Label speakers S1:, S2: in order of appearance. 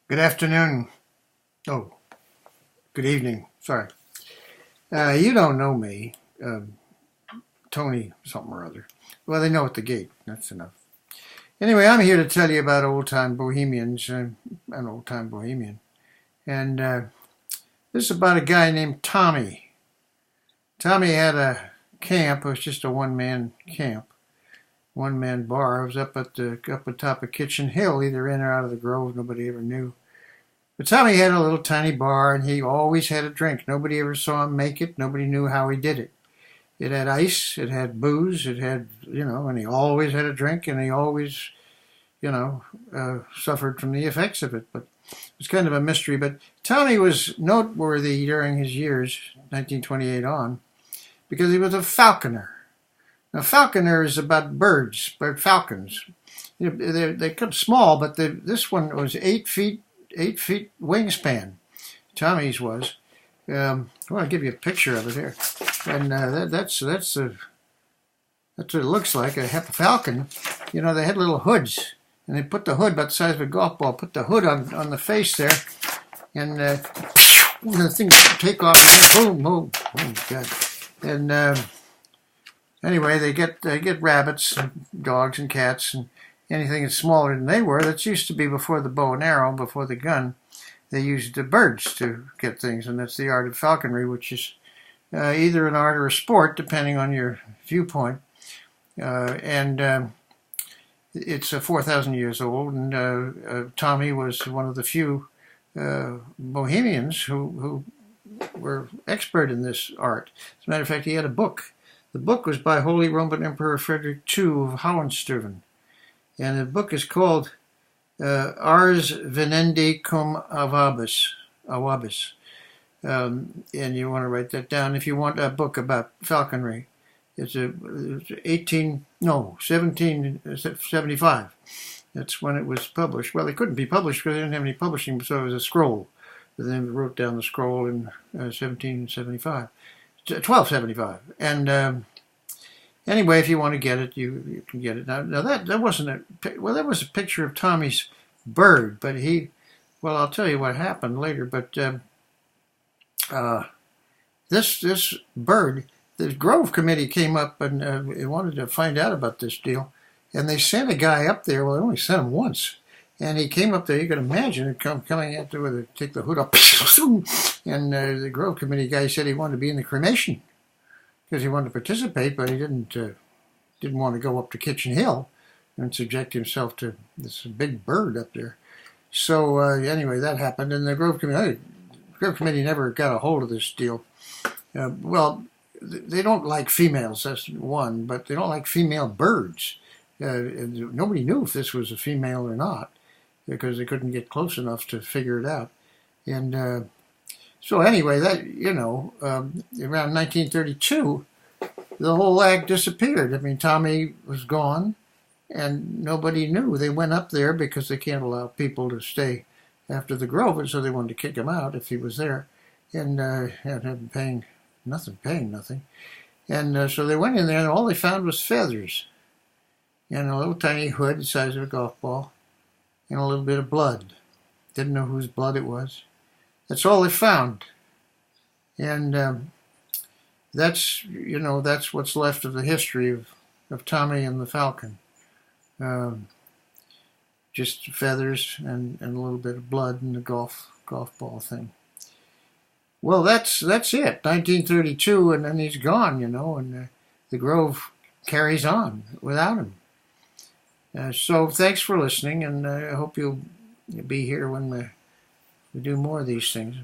S1: Good afternoon. Oh, good evening. Sorry. You don't know me, Tony something or other. Well, they know at the gate. That's enough. Anyway, I'm here to tell you about old time bohemians. An old time bohemian. And this is about a guy named Tommy. Tommy had a camp. It was just a one-man camp, one-man bar. It was up atop of Kitchen Hill, either in or out of the Grove. Nobody ever knew. But Tommy had a little tiny bar, and he always had a drink. Nobody ever saw him make it. Nobody knew how he did it. It had ice, it had booze, it had, and he always had a drink, and he always, suffered from the effects of it. But it was kind of a mystery. But Tommy was noteworthy during his years, 1928 on, because he was a falconer. Now, falconer is about birds, falcons. They come small, but this one was 8 feet wingspan. Tommy's was. I'll give you a picture of it here, and that's what it looks like. A falcon. They had little hoods, and they put the hood about the size of a golf ball. Put the hood on the face there, and the things take off. And boom, boom, boom, God. And anyway, they get rabbits, and dogs, and cats, and anything that's smaller than they were. That used to be before the bow and arrow, before the gun. They used the birds to get things, and that's the art of falconry, which is either an art or a sport, depending on your viewpoint. And it's 4,000 years old, and Tommy was one of the few Bohemians who were expert in this art. As a matter of fact, he had a book. The book was by Holy Roman Emperor Frederick II of Hohenstaufen. And the book is called Ars Venendi cum Awabis. And you want to write that down if you want a book about falconry. It's 1775. That's when it was published. Well, it couldn't be published because they didn't have any publishing, so it was a scroll. And then wrote down the scroll in 1275. And anyway, if you want to get it, you can get it. Now that wasn't that was a picture of Tommy's bird, but I'll tell you what happened later. But this bird, the Grove Committee came up and wanted to find out about this deal, and they sent a guy up there. Well, they only sent him once, and he came up there. You can imagine it coming out there with take the hood up, and the Grove Committee guy said he wanted to be in the cremation, because he wanted to participate, but he didn't want to go up to Kitchen Hill and subject himself to this big bird up there. So anyway, that happened, and the Grove Committee never got a hold of this deal. They don't like females, that's one, but they don't like female birds. Nobody knew if this was a female or not, because they couldn't get close enough to figure it out. And so anyway, around 1932, the whole act disappeared. I mean, Tommy was gone, and nobody knew. They went up there because they can't allow people to stay after the Grove, and so they wanted to kick him out if he was there, and had him paying nothing. And so they went in there, and all they found was feathers, and a little tiny hood the size of a golf ball, and a little bit of blood. Didn't know whose blood it was. That's all they found, and that's what's left of the history of Tommy and the falcon. Just feathers and a little bit of blood and the golf ball thing. Well, that's it. 1932, and then he's gone, and the Grove carries on without him. So thanks for listening, and I hope you'll be here when we do more of these things.